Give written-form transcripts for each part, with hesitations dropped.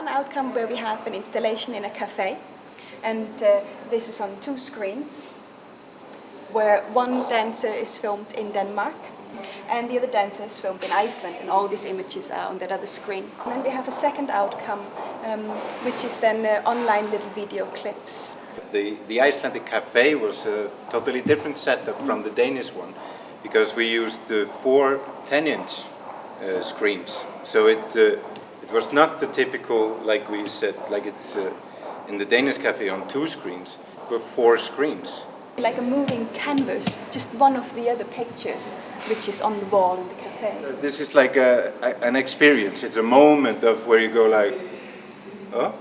one outcome where we have an installation in a cafe, and this is on 2 screens, where one dancer is filmed in Denmark, and the other dancer is filmed in Iceland, and all these images are on that other screen. And then we have a second outcome, which is then online little video clips. The Icelandic cafe was a totally different setup from the Danish one, because we used 4 10-inch screens. So it was not the typical, like we said, like it's in the Danish cafe on 2 screens. It were 4 screens. Like a moving canvas, just one of the other pictures which is on the wall in the cafe. This is like an experience. It's a moment of where you go like, oh,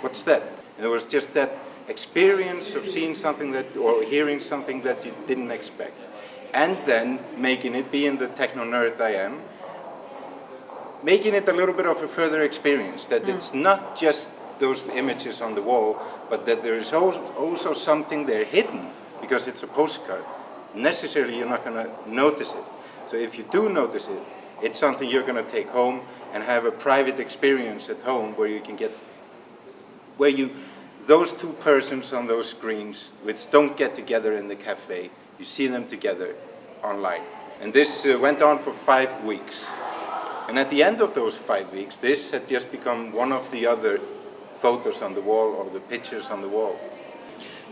what's that? And it was just that experience of seeing something that, or hearing something that you didn't expect. And then making it, being the techno nerd I am, making it a little bit of a further experience, that it's not just those images on the wall, but that there is also something there hidden, because it's a postcard. Necessarily you're not going to notice it. So if you do notice it, it's something you're going to take home and have a private experience at home, where you can get, those 2 persons on those screens, which don't get together in the cafe, you see them together online. And this went on for 5 weeks. And at the end of those 5 weeks, this had just become one of the other photos on the wall, or the pictures on the wall.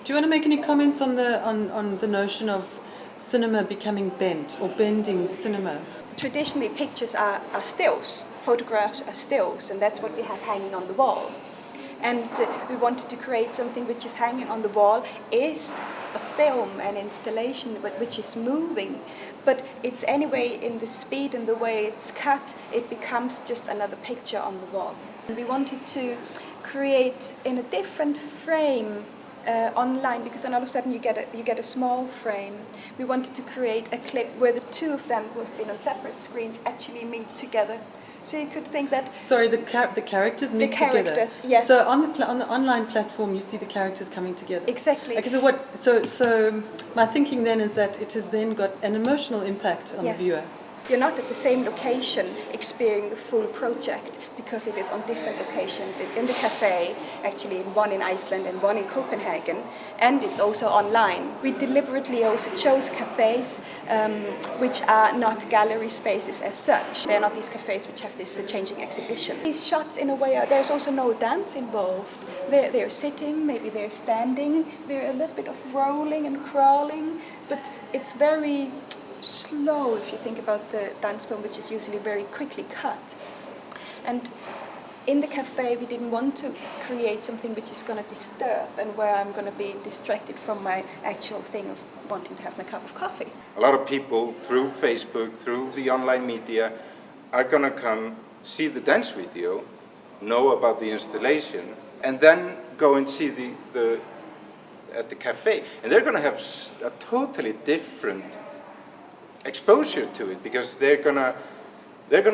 Do you want to make any comments on the notion of cinema becoming bent, or bending cinema? Traditionally, pictures are stills, photographs are stills, and that's what we have hanging on the wall. And we wanted to create something which is hanging on the wall, is a film, an installation, but which is moving. But it's anyway, in the speed and the way it's cut, it becomes just another picture on the wall. And we wanted to create in a different frame online, because then all of a sudden you get a small frame. We wanted to create a clip where the 2 of them who have been on separate screens actually meet together. So you could think that... Sorry, the characters meet together? The characters, yes. So on the online platform you see the characters coming together? Exactly. Okay, so my thinking then is that it has then got an emotional impact on the viewer. You're not at the same location experiencing the full project, because it is on different locations. It's in the cafe, actually one in Iceland and one in Copenhagen, and it's also online. We deliberately also chose cafes which are not gallery spaces as such. They're not these cafes which have this changing exhibition. These shots, in a way, there's also no dance involved. They're sitting, maybe they're standing, they're a little bit of rolling and crawling, but it's very slow if you think about the dance film, which is usually very quickly cut. And in the cafe we didn't want to create something which is going to disturb, and where I'm going to be distracted from my actual thing of wanting to have my cup of coffee. A lot of people through Facebook, through the online media, are going to come see the dance video, know about the installation, and then go and see at the cafe. And they're going to have a totally different exposure to it, because they're gonna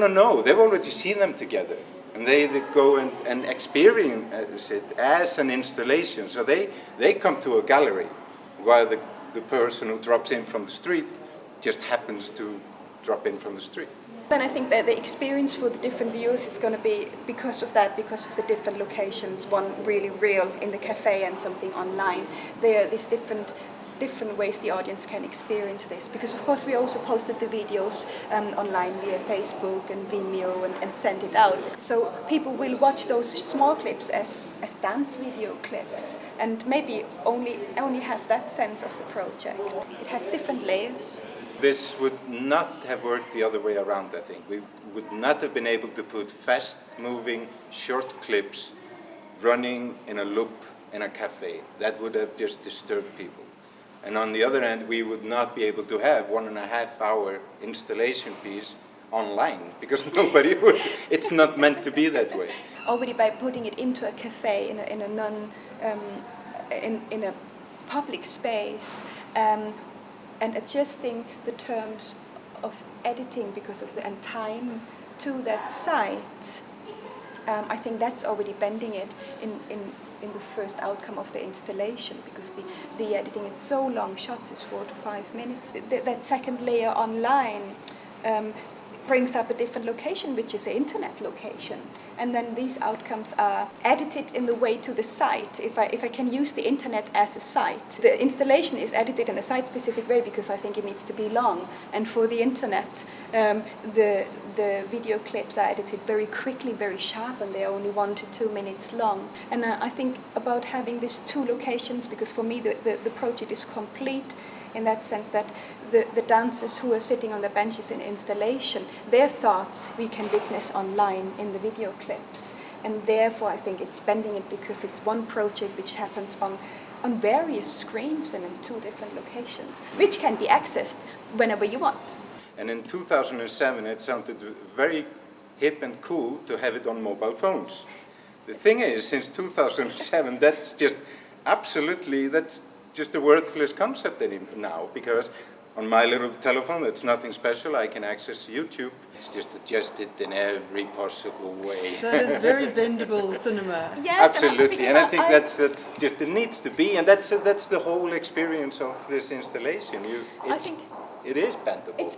know, they've already seen them together, and they go and experience it as an installation. So they come to a gallery, while the person who drops in from the street just happens to drop in from the street. And I think that the experience for the different viewers is going to be, because of the different locations, one really real in the cafe and something online. There are these different ways the audience can experience this, because of course we also posted the videos online via Facebook and Vimeo and sent it out. So people will watch those small clips as dance video clips, and maybe only have that sense of the project. It has different layers. This would not have worked the other way around, I think. We would not have been able to put fast-moving, short clips running in a loop in a cafe. That would have just disturbed people. And on the other hand, we would not be able to have 1.5 hour installation piece online, because nobody would. It's not meant to be that way. Already by putting it into a cafe in a public space, and adjusting the terms of editing because of and time to that site, I think that's already bending it in the first outcome of the installation, because the editing, it's so long, shots is 4 to 5 minutes. That second layer online, brings up a different location, which is the internet location. And then these outcomes are edited in the way to the site. If I can use the internet as a site, the installation is edited in a site-specific way because I think it needs to be long. And for the internet, the video clips are edited very quickly, very sharp, and they're only 1 to 2 minutes long. And I think about having these two locations, because for me the project is complete in that sense that the dancers who are sitting on the benches in installation, their thoughts we can witness online in the video clips. And therefore I think it's spending it because it's one project which happens on various screens and in 2 different locations, which can be accessed whenever you want. And in 2007 it sounded very hip and cool to have it on mobile phones. The thing is, since 2007, that's just a worthless concept now, because on my little telephone, it's nothing special. I can access YouTube. It's just adjusted in every possible way. So it is very bendable cinema. Yes, absolutely, and I think that's just it needs to be, and that's the whole experience of this installation. I think it is bendable.